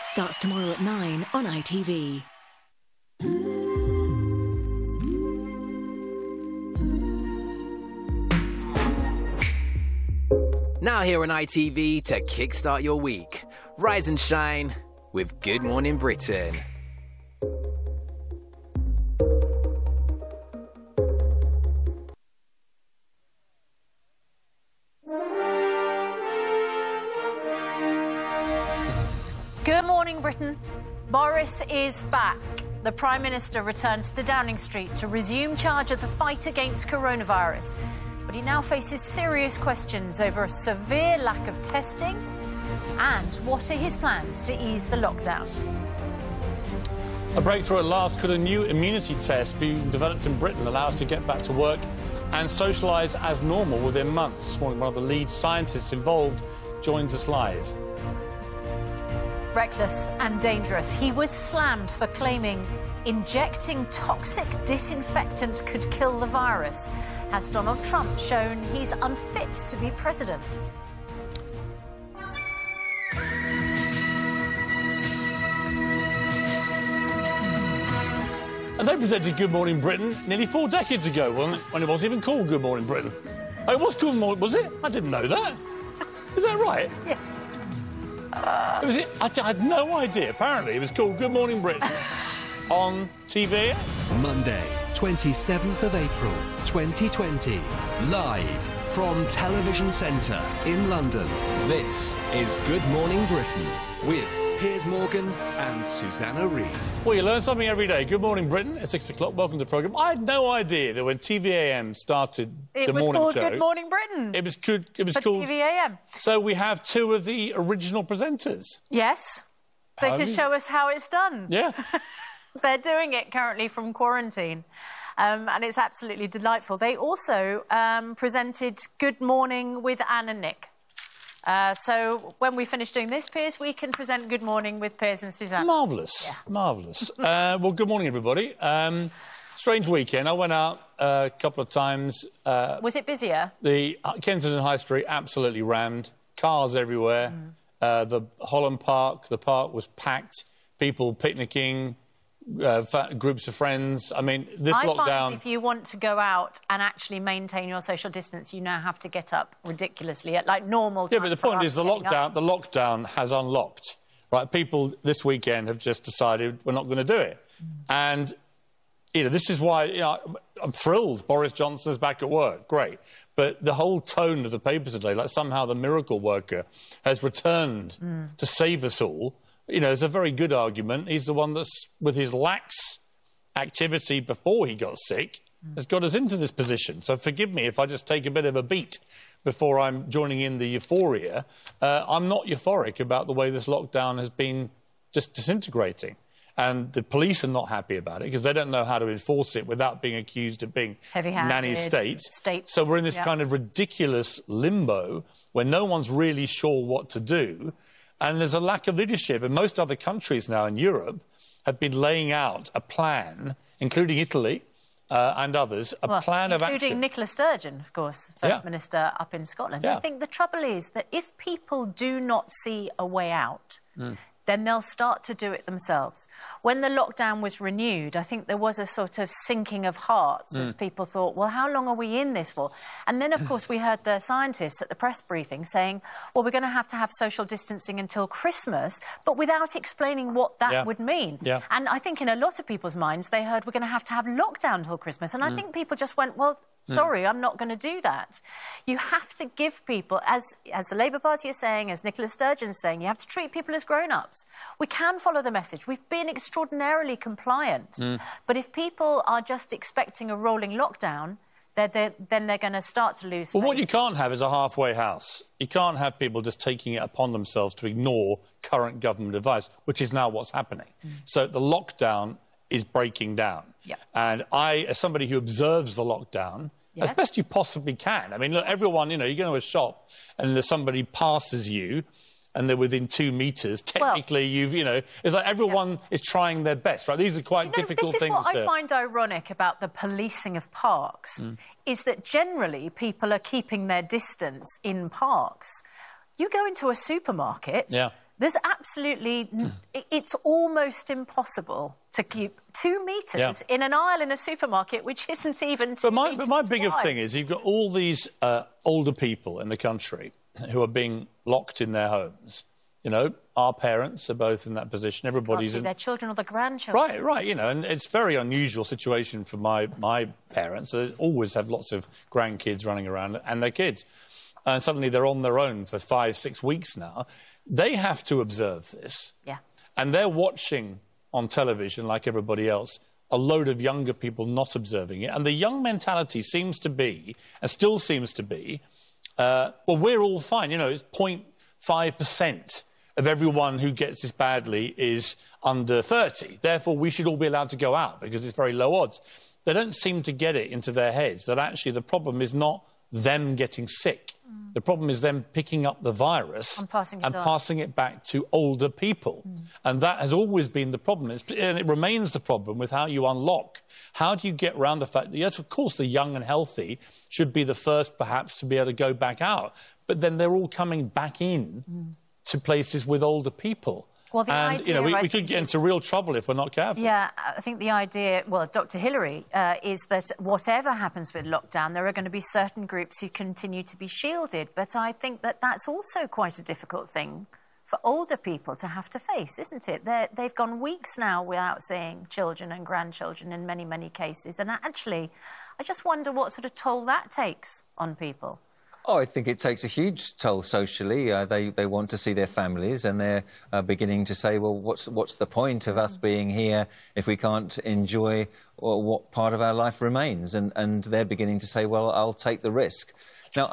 Starts tomorrow at 9 on ITV. Now here on ITV to kickstart your week. Rise and shine with Good Morning Britain. Good morning, Britain. Boris is back. The Prime Minister returns to Downing Street to resume charge of the fight against coronavirus. But he now faces serious questions over a severe lack of testing and what are his plans to ease the lockdown. A breakthrough at last. Could a new immunity test being developed in Britain allow us to get back to work and socialise as normal within months? One of the lead scientists involved joins us live. Reckless and dangerous. He was slammed for claiming injecting toxic disinfectant could kill the virus. Has Donald Trump shown he's unfit to be president? And they presented Good Morning Britain nearly 4 decades ago, wasn't it? When it wasn't even called Good Morning Britain. Oh, it was called Morning, was it? I didn't know that. Is that right? Yes. I had no idea. Apparently, it was called Good Morning Britain on TV. Monday, 27th of April, 2020. Live from Television Centre in London. This is Good Morning Britain with Piers Morgan and Susanna Reid. Well, you learn something every day. Good morning, Britain. At 6 o'clock, welcome to the programme. I had no idea that when TVAM started the morning show... It was called Good Morning Britain. It was called... TVAM. So we have 2 of the original presenters. Yes. They can show us how it's done. Yeah. They're doing it currently from quarantine. And it's absolutely delightful. They also presented Good Morning with Anne and Nick. So when we finish doing this, Piers, we can present Good Morning with Piers and Susanna. Marvellous. Yeah. Marvellous. Well, good morning, everybody. Strange weekend. I went out a couple of times. Was it busier? The Kensington High Street absolutely rammed. Cars everywhere. The Holland Park, the park was packed. People picnicking. Groups of friends. I mean, this lockdown... I find if you want to go out and actually maintain your social distance, you now have to get up ridiculously at, like, normal time. Yeah, but the point is the lockdown has unlocked, right? People this weekend have just decided we're not going to do it. And, you know, this is why, you know, I'm thrilled Boris Johnson is back at work. Great. But the whole tone of the papers today, like somehow the miracle worker has returned to save us all. You know, it's a very good argument. He's the one that's, with his lax activity before he got sick, has got us into this position. So forgive me if I just take a bit of a beat before I'm joining in the euphoria. I'm not euphoric about the way this lockdown has been just disintegrating. And the police are not happy about it because they don't know how to enforce it without being accused of being nanny state. So we're in this kind of ridiculous limbo where no one's really sure what to do. And there's a lack of leadership. And most other countries now in Europe have been laying out a plan, including Italy and others, plan of action. Including Nicola Sturgeon, of course, First Minister up in Scotland. I think the trouble is that if people do not see a way out, then they'll start to do it themselves. When the lockdown was renewed, I think there was a sort of sinking of hearts as people thought, well, how long are we in this for? And then, of course, we heard the scientists at the press briefing saying, well, we're going to have social distancing until Christmas, but without explaining what that would mean. And I think in a lot of people's minds, they heard we're going to have lockdown until Christmas. And I think people just went, well, sorry, I'm not going to do that. You have to give people, as the Labour Party is saying, as Nicola Sturgeon is saying, you have to treat people as grown-ups. We can follow the message. We've been extraordinarily compliant. But if people are just expecting a rolling lockdown, then they're going to start to lose faith. Well, what you can't have is a halfway house. You can't have people just taking it upon themselves to ignore current government advice, which is now what's happening. So the lockdown is breaking down. And I, as somebody who observes the lockdown, as best you possibly can. I mean, look, everyone, you know, you go to a shop and somebody passes you and they're within 2 metres, technically you know, it's like everyone is trying their best, right? These are quite difficult things to... This is what I find ironic about the policing of parks, is that generally people are keeping their distance in parks. You go into a supermarket... There's absolutely... it's almost impossible to keep 2 metres in an aisle in a supermarket, which isn't even 2 metres But my biggest thing is you've got all these older people in the country who are being locked in their homes. You know, our parents are both in that position. Everybody's in their children or the grandchildren. Right. You know, and it's a very unusual situation for my parents. They always have lots of grandkids running around and their kids. And suddenly they're on their own for 5-6 weeks now. They have to observe this. Yeah. And they're watching on television, like everybody else, a load of younger people not observing it. And the young mentality seems to be, and still seems to be, well, we're all fine. You know, it's 0.5% of everyone who gets this badly is under 30. Therefore, we should all be allowed to go out because it's very low odds. They don't seem to get it into their heads that actually the problem is not them getting sick. The problem is them picking up the virus and passing it back to older people. And that has always been the problem. And it remains the problem with how you unlock. How do you get around the fact that, yes, of course, the young and healthy should be the first, perhaps, to be able to go back out. But then they're all coming back in to places with older people. Well, the idea, we could get into real trouble if we're not careful. Yeah, I think the idea, well, Dr. Hillary, is that whatever happens with lockdown, there are going to be certain groups who continue to be shielded. But I think that that's also quite a difficult thing for older people to have to face, isn't it? They've gone weeks now without seeing children and grandchildren in many, many cases. And actually, I just wonder what sort of toll that takes on people. Oh, I think it takes a huge toll socially. They want to see their families, and they're beginning to say, well, what's the point of us being here if we can't enjoy what part of our life remains? And they're beginning to say, well, I'll take the risk. Now,